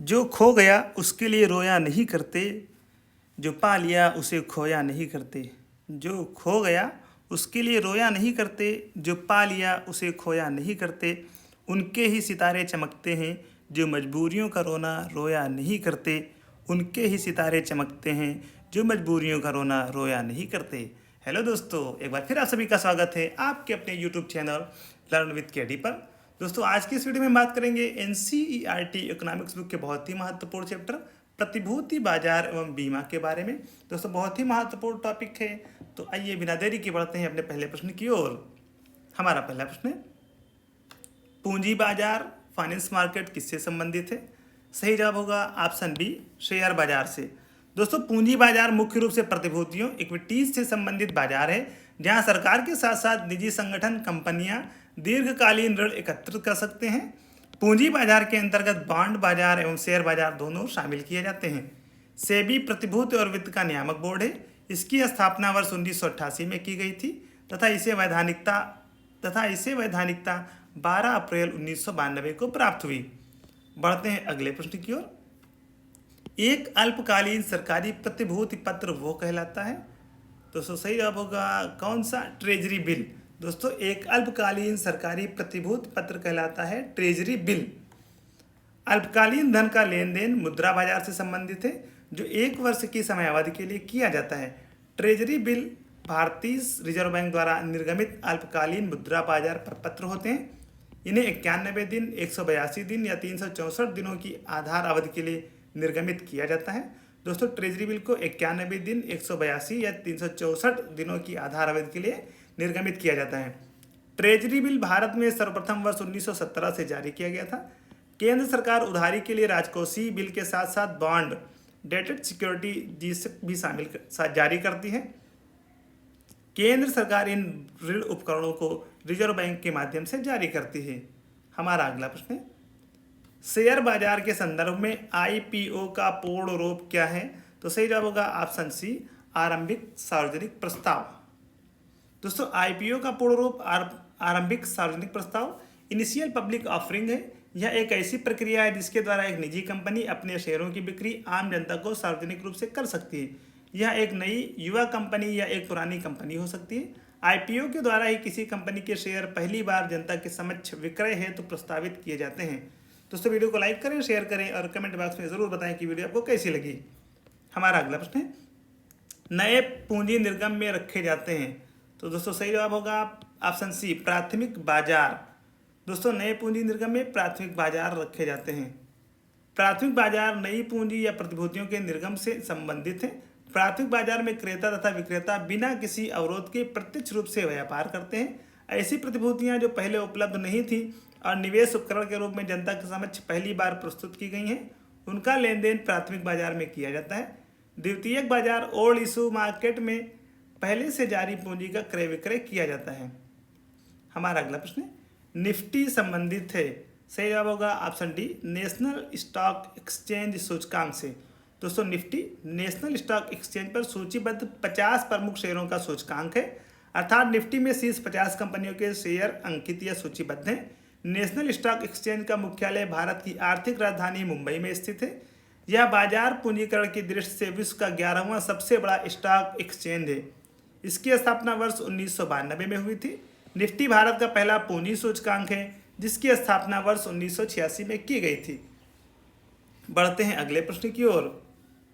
जो खो गया उसके लिए रोया नहीं करते, जो पा लिया उसे खोया नहीं करते। जो खो गया उसके लिए रोया नहीं करते, जो पा लिया उसे खोया नहीं करते। उनके ही सितारे चमकते हैं, जो मजबूरियों का रोना रोया नहीं करते। उनके ही सितारे चमकते हैं, जो मजबूरियों का रोना रोया नहीं करते। हेलो दोस्तों, एक बार फिर आप सभी का स्वागत है आपके अपने YouTube channel learn with KD पर। दोस्तों, आज की इस वीडियो में बात करेंगे एनसीईआरटी इकोनॉमिक्स बुक के बहुत ही महत्वपूर्ण चैप्टर प्रतिभूति बाजार एवं बीमा के बारे में। दोस्तों, बहुत ही महत्वपूर्ण टॉपिक है, तो आइए बिना देरी के बढ़ते हैं अपने पहले प्रश्न की ओर। हमारा पहला प्रश्न है, पूंजी बाजार फाइनेंस मार्केट किससे संबंधित है? सही जवाब होगा ऑप्शन बी, शेयर बाजार से। दोस्तों, पूंजी बाजार मुख्य रूप से प्रतिभूतियों इक्विटीज से संबंधित बाजार है, जहां सरकार के साथ साथ निजी संगठन कंपनियां दीर्घकालीन ऋण एकत्रित कर सकते हैं। पूंजी बाजार के अंतर्गत बॉन्ड बाजार एवं शेयर बाजार दोनों शामिल किए जाते हैं। सेबी प्रतिभूति और वित्त का नियामक बोर्ड है। इसकी स्थापना वर्ष 1988 में की गई थी तथा इसे वैधानिकता 12 अप्रैल 1992 को प्राप्त हुई। बढ़ते हैं अगले प्रश्न की ओर। एक अल्पकालीन सरकारी प्रतिभूति पत्र वो कहलाता है? दोस्तों, सही जवाब होगा कौन सा? Treasury bill. दोस्तों, एक अल्पकालीन सरकारी प्रतिभूति पत्र कहलाता है ट्रेजरी बिल। अल्पकालीन धन का लेन देन मुद्रा बाजार से संबंधित है, जो 1 वर्ष की समयावधि के लिए किया जाता है। ट्रेजरी बिल भारतीय रिजर्व बैंक द्वारा निर्गमित अल्पकालीन मुद्रा बाजार प्रपत्र होते हैं। इन्हें 91 दिन, 182 दिन या 364 दिनों की आधार अवधि के लिए निर्गमित किया जाता है। दोस्तों, ट्रेजरी बिल को 91 दिन, 182 या 364 दिनों की आधार अवधि के लिए निर्गमित किया जाता है। ट्रेजरी बिल भारत में सर्वप्रथम वर्ष 1917 से जारी किया गया था। केंद्र सरकार उधारी के लिए राजकोषीय बिल के साथ साथ बॉन्ड, डेटेड सिक्योरिटी भी जारी करती है। केंद्र सरकार इन ऋण उपकरणों को रिजर्व बैंक के माध्यम से जारी करती है। हमारा अगला प्रश्न है, शेयर बाजार के संदर्भ में आईपीओ का पूर्ण रूप क्या है? तो सही जवाब होगा ऑप्शन सी, आरंभिक सार्वजनिक प्रस्ताव। दोस्तों, आईपीओ का पूर्ण रूप आरंभिक सार्वजनिक प्रस्ताव इनिशियल पब्लिक ऑफरिंग है। यह एक ऐसी प्रक्रिया है जिसके द्वारा एक निजी कंपनी अपने शेयरों की बिक्री आम जनता को सार्वजनिक रूप से कर सकती है। यह एक नई युवा कंपनी या एक पुरानी कंपनी हो सकती है। आईपीओ के द्वारा ही किसी कंपनी के शेयर पहली बार जनता के समक्ष विक्रय हेतु प्रस्तावित किए जाते हैं। दोस्तों, वीडियो को लाइक करें, शेयर करें और कमेंट बॉक्स में ज़रूर बताएं कि वीडियो आपको कैसी लगी। हमारा अगला प्रश्न है, नए पूंजी निर्गम में रखे जाते हैं? तो दोस्तों, सही जवाब होगा ऑप्शन सी, प्राथमिक बाजार। दोस्तों, नए पूंजी निर्गम में प्राथमिक बाजार रखे जाते हैं। प्राथमिक बाजार नई पूंजी या प्रतिभूतियों के निर्गम से संबंधित है। प्राथमिक बाजार में क्रेता तथा विक्रेता बिना किसी अवरोध के प्रत्यक्ष रूप से व्यापार करते हैं। ऐसी प्रतिभूतियां जो पहले उपलब्ध नहीं थी और निवेश उपकरण के रूप में जनता के समक्ष पहली बार प्रस्तुत की गई हैं, उनका लेन देन प्राथमिक बाजार में किया जाता है। द्वितीयक बाजार ओल्ड इशू मार्केट में पहले से जारी पूंजी का क्रय विक्रय किया जाता है। हमारा अगला प्रश्न है, निफ्टी संबंधित है? सही जवाब होगा option D, national stock exchange सूचकांक से। दोस्तों, निफ्टी नेशनल स्टॉक एक्सचेंज पर सूचीबद्ध 50 प्रमुख शेयरों का सूचकांक है, अर्थात निफ्टी में शीर्ष 50 कंपनियों के शेयर अंकित या सूचीबद्ध हैं। नेशनल स्टॉक एक्सचेंज का मुख्यालय भारत की आर्थिक राजधानी मुंबई में स्थित है। यह बाजार पूंजीकरण की दृष्टि से विश्व का 11वां सबसे बड़ा स्टॉक एक्सचेंज है। इसकी स्थापना वर्ष 1992 में हुई थी। निफ्टी भारत का पहला पूंजी सूचकांक है, जिसकी स्थापना वर्ष 1986 में की गई थी। बढ़ते हैं अगले प्रश्न की ओर।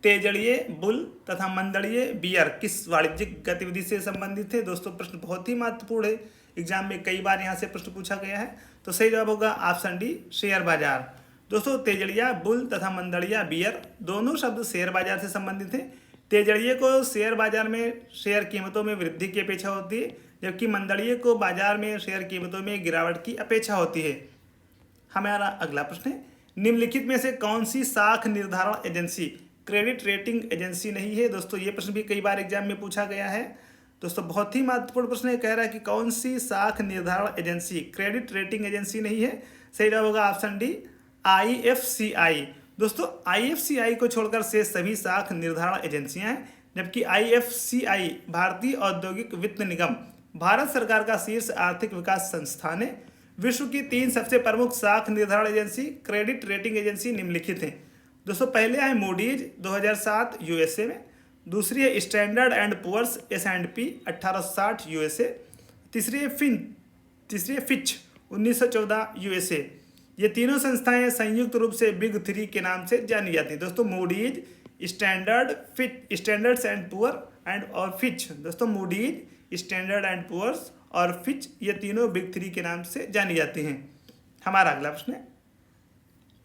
तेजड़िए बुल तथा मंदड़िए बियर किस वाणिज्यिक गतिविधि से संबंधित है? दोस्तों, प्रश्न बहुत ही महत्वपूर्ण है, एग्जाम में कई बार यहाँ से प्रश्न पूछा गया है। तो सही जवाब होगा ऑप्शन डी, शेयर बाजार। दोस्तों, तेजड़िया बुल तथा मंदड़िया बियर दोनों शब्द शेयर बाजार से संबंधित हैं। तेजड़िए को शेयर बाजार में शेयर कीमतों में वृद्धि की अपेक्षा होती है, जबकि मंदड़िए को बाजार में शेयर कीमतों में गिरावट की अपेक्षा होती है। हमारा अगला प्रश्न है, निम्नलिखित में से कौन सी साख निर्धारण एजेंसी क्रेडिट रेटिंग एजेंसी नहीं है? दोस्तों, ये प्रश्न भी कई बार एग्जाम में पूछा गया है। दोस्तों, बहुत ही महत्वपूर्ण प्रश्न है, कह रहा है कि कौन सी साख निर्धारण एजेंसी क्रेडिट रेटिंग एजेंसी नहीं है? सही जवाब होगा ऑप्शन डी, आईएफसीआई। दोस्तों, आईएफसीआई को छोड़कर शेष सभी साख निर्धारण एजेंसियां हैं, जबकि आईएफसीआई भारतीय औद्योगिक वित्त निगम भारत सरकार का शीर्ष आर्थिक विकास संस्थान है। विश्व की 3 सबसे प्रमुख साख निर्धारण एजेंसी क्रेडिट रेटिंग एजेंसी निम्नलिखित हैं। दोस्तों पहले है मूडीज 2007 यूएसए में, दूसरी है standard and Poor's S&P 1860 USA, तीसरी है फिच 1914 यूएसए। ये तीनों संस्थाएं संयुक्त रूप से बिग थ्री के नाम से जानी जाती हैं। दोस्तों मूडीज, स्टैंडर्ड्स एंड पुअर और फिच। दोस्तों मूडीज, स्टैंडर्ड एंड पुअर्स और फिच ये तीनों बिग थ्री के नाम से जानी जाती हैं। हमारा अगला प्रश्न है,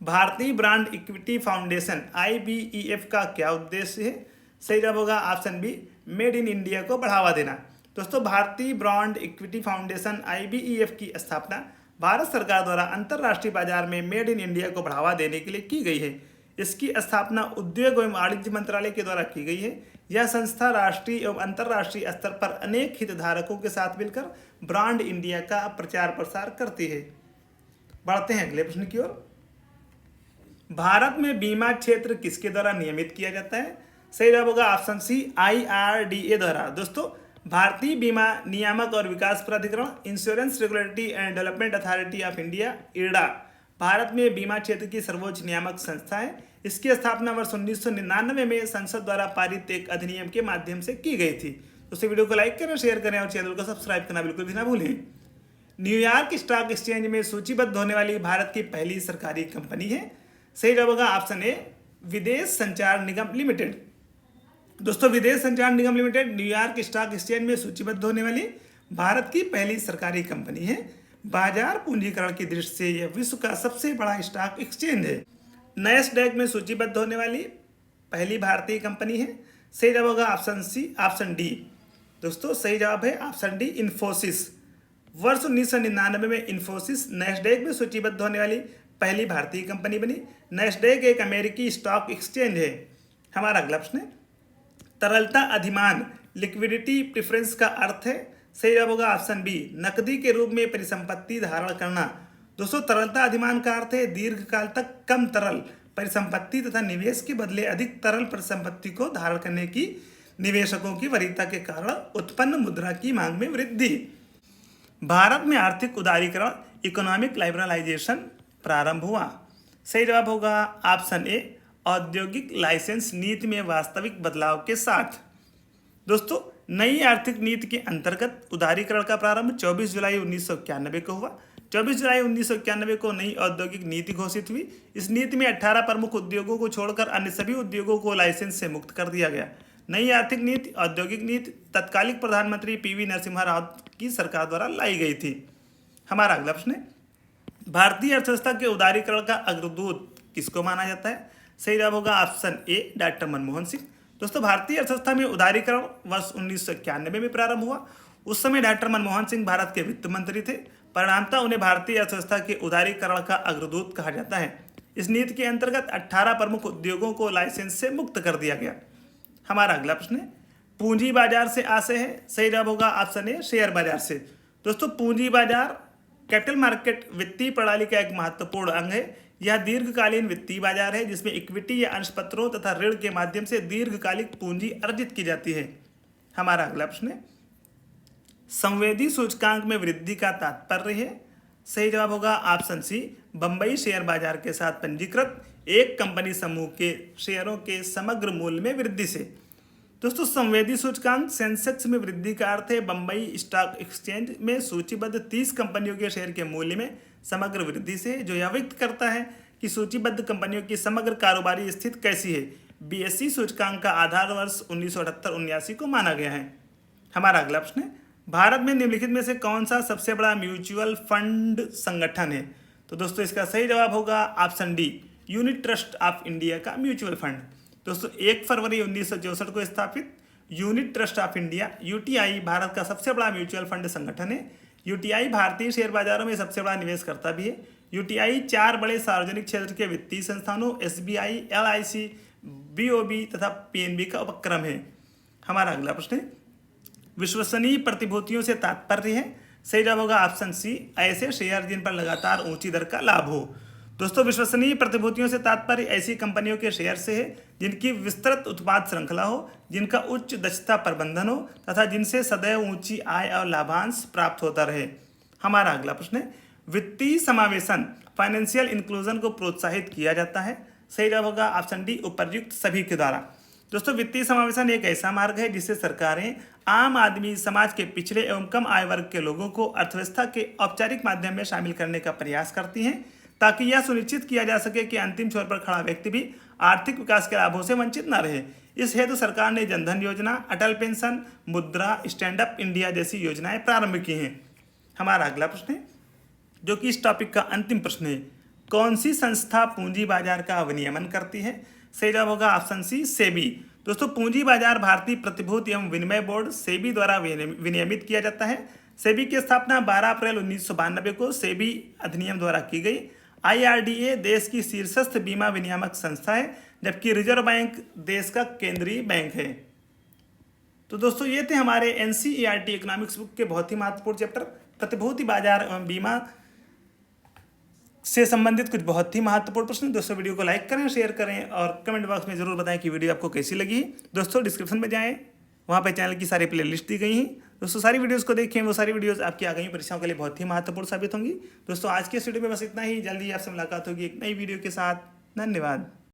भारतीय ब्रांड इक्विटी फाउंडेशन IBEF का क्या उद्देश्य है? सही जवाब होगा option B, made in India को बढ़ावा देना। दोस्तों भारतीय ब्रांड इक्विटी फाउंडेशन IBEF की स्थापना भारत सरकार द्वारा अंतर्राष्ट्रीय बाजार में मेड इन इंडिया को बढ़ावा देने के लिए की गई है। इसकी स्थापना उद्योग एवं वाणिज्य मंत्रालय के द्वारा की गई है। यह संस्था राष्ट्रीय एवं अंतर्राष्ट्रीय स्तर पर अनेक हितधारकों के साथ मिलकर ब्रांड इंडिया का प्रचार प्रसार करती है। बढ़ते हैं अगले प्रश्न की ओर। भारत में बीमा क्षेत्र किसके द्वारा नियमित किया जाता है? सही जवाब होगा ऑप्शन सी, IRDA द्वारा। दोस्तों भारतीय बीमा नियामक और विकास प्राधिकरण, insurance regulatory and development authority of India, IRDA Bharat में बीमा क्षेत्र की सर्वोच्च नियामक संस्था है। इसकी स्थापना वर्ष 1999 में संसद द्वारा पारित एक अधिनियम के माध्यम से की गई थी। तो वीडियो को लाइक करें, शेयर करें और चैनल को सब्सक्राइब करना बिल्कुल भी ना भूलें। न्यूयॉर्क स्टॉक एक्सचेंज में सूचीबद्ध होने वाली भारत की पहली सरकारी कंपनी है। सही जवाब होगा ऑप्शन ए, विदेश संचार निगम लिमिटेड। दोस्तों विदेश संचार निगम लिमिटेड न्यूयॉर्क स्टॉक एक्सचेंज में सूचीबद्ध होने वाली भारत की पहली सरकारी कंपनी है। बाजार पूंजीकरण की दृष्टि से यह विश्व का सबसे बड़ा स्टॉक एक्सचेंज है। नैस्डैक में सूचीबद्ध होने वाली पहली भारतीय कंपनी है। सही जवाब होगा ऑप्शन डी। दोस्तों सही जवाब है ऑप्शन डी, इन्फोसिस। वर्ष 1999 में इन्फोसिस नैस्डैक में सूचीबद्ध होने वाली पहली भारतीय कंपनी बनी। नैस्डैक एक अमेरिकी स्टॉक एक्सचेंज है। हमारा अगला प्रश्न है, तरलता अधिमान लिक्विडिटी प्रेफरेंस का अर्थ है? सही जवाब होगा ऑप्शन बी, नकदी के रूप में परिसंपत्ति धारण करना। दोस्तों तरलता अधिमान का अर्थ है दीर्घकाल तक कम तरल परिसंपत्ति तथा निवेश के बदले अधिक तरल परिसंपत्ति को धारण करने की निवेशकों की वरीयता के कारण उत्पन्न मुद्रा की मांग में वृद्धि। भारत में आर्थिक उदारीकरण, इकोनॉमिक लिबरलाइजेशन प्रारंभ हुआ। सही जवाब होगा ऑप्शन ए, औद्योगिक लाइसेंस नीति में वास्तविक बदलाव के साथ। दोस्तों नई आर्थिक नीति के अंतर्गत उदारीकरण का प्रारंभ 24 जुलाई 1991 को हुआ। 24 जुलाई 1991 को नई औद्योगिक नीति घोषित हुई। इस नीति में 18 प्रमुख उद्योगों को छोड़कर अन्य सभी उद्योगों को लाइसेंस से मुक्त कर दिया गया। नई आर्थिक नीति, औद्योगिक नीति तत्कालिक प्रधानमंत्री PV नरसिम्हा राव की सरकार द्वारा लाई गई थी। हमारा अगला प्रश्न है, भारतीय अर्थव्यवस्था के उदारीकरण का अग्रदूत किसको माना जाता है? सही जवाब होगा option A, doctor Manmohan Singh. दोस्तों भारतीय अर्थव्यवस्था में उदारीकरण वर्ष 1991 में प्रारंभ हुआ। उस समय डॉक्टर मनमोहन सिंह भारत के वित्त मंत्री थे। परिणामतः उन्हें भारतीय अर्थव्यवस्था के उदारीकरण का अग्रदूत कहा जाता है। इस नीति के अंतर्गत 18 प्रमुख उद्योगों को लाइसेंस से मुक्त कर दिया गया। हमारा अगला प्रश्न है, पूंजी बाजार से आशय है? सही जवाब होगा ऑप्शन ए, शेयर बाजार से। दोस्तों पूंजी बाजार कैपिटल मार्केट वित्तीय प्रणाली का एक महत्वपूर्ण अंग है। यह दीर्घकालीन वित्तीय बाजार है जिसमें इक्विटी या अंशपत्रों तथा ऋण के माध्यम से दीर्घकालिक पूंजी अर्जित की जाती है। हमारा अगला प्रश्न है, संवेदी सूचकांक में वृद्धि का तात्पर्य है? सही जवाब होगा ऑप्शन सी, बंबई शेयर बाजार के साथ पंजीकृत एक कंपनी समूह के शेयरों के समग्र मूल्य में वृद्धि से। दोस्तों संवेदी सूचकांक सेंसेक्स में वृद्धि का अर्थ है बंबई स्टॉक एक्सचेंज में सूचीबद्ध 30 कंपनियों के शेयर के मूल्य में समग्र वृद्धि से, जो यह व्यक्त करता है कि सूचीबद्ध कंपनियों की समग्र कारोबारी स्थिति कैसी है। BSE सूचकांक का आधार वर्ष 1978-79 को माना गया है। हमारा अगला प्रश्न है, भारत में निम्नलिखित में से कौन सा सबसे बड़ा म्यूचुअल फंड संगठन है? तो दोस्तों इसका सही जवाब होगा option D, unit trust of India का म्यूचुअल फंड। दोस्तों 1 फरवरी 1964 को स्थापित unit trust of India UTI Bharat का सबसे बड़ा म्यूचुअल फंड संगठन है। UTI भारतीय शेयर बाजारों में सबसे बड़ा निवेशकर्ता भी है। UTI 4 बड़े सार्वजनिक क्षेत्र के वित्तीय संस्थानों SBI, LIC, BOB तथा PNB का उपक्रम है। हमारा अगला प्रश्न है, विश्वसनीय प्रतिभूतियों से तात्पर्य है? सही जवाब होगा ऑप्शन सी, ऐसे शेयर जिन पर लगातार ऊंची दर का लाभ हो। दोस्तों विश्वसनीय प्रतिभूतियों से तात्पर्य ऐसी कंपनियों के शेयर से है जिनकी विस्तृत उत्पाद श्रृंखला हो, जिनका उच्च दक्षता प्रबंधन हो तथा जिनसे सदैव ऊंची आय और लाभांश प्राप्त होता रहे। हमारा अगला प्रश्न है, वित्तीय समावेशन फाइनेंशियल इंक्लूजन को प्रोत्साहित किया जाता है? सही जवाब होगा ऑप्शन डी, उपर्युक्त सभी के द्वारा। दोस्तों, वित्तीय समावेशन एक ऐसा मार्ग है जिससे सरकारें आम आदमी, समाज के पिछड़े एवं कम आय वर्ग के लोगों को अर्थव्यवस्था के औपचारिक माध्यम में शामिल करने का प्रयास करती हैं, ताकि यह सुनिश्चित किया जा सके कि अंतिम छोर पर खड़ा व्यक्ति भी आर्थिक विकास के लाभों से वंचित न रहे। इस हेतु सरकार ने जनधन योजना, अटल पेंशन, मुद्रा, स्टैंड अप इंडिया जैसी योजनाएं प्रारंभ की हैं। हमारा अगला प्रश्न है, जो कि इस टॉपिक का अंतिम प्रश्न है, कौन सी संस्था पूंजी बाजार का विनियमन करती है? सही जवाब होगा ऑप्शन सी, सेबी। दोस्तों, पूंजी बाजार भारतीय प्रतिभूति एवं विनिमय बोर्ड सेबी द्वारा विनियमित किया जाता है। सेबी की स्थापना 12 अप्रैल 1992 को सेबी अधिनियम द्वारा की गई। IRDA देश की शीर्षस्थ बीमा विनियामक संस्था है, जबकि रिजर्व बैंक देश का केंद्रीय बैंक है। तो दोस्तों, ये थे हमारे NCERT इकोनॉमिक्स बुक के बहुत ही महत्वपूर्ण चैप्टर प्रतिभूति बाजार एवं बीमा से संबंधित कुछ बहुत ही महत्वपूर्ण प्रश्न। दोस्तों, वीडियो को लाइक करें, शेयर करें और कमेंट बॉक्स में जरूर बताएं कि वीडियो आपको कैसी लगी। दोस्तों, डिस्क्रिप्शन में जाएं, वहाँ पे चैनल की सारी प्लेलिस्ट दी गई हैं। दोस्तों, सारी वीडियोस को देखें, वो सारी वीडियोस आपकी आगामी परीक्षाओं के लिए बहुत ही महत्वपूर्ण साबित होंगी। दोस्तों, आज के इस वीडियो में बस इतना ही। जल्दी आपसे मुलाकात होगी एक नई वीडियो के साथ। धन्यवाद।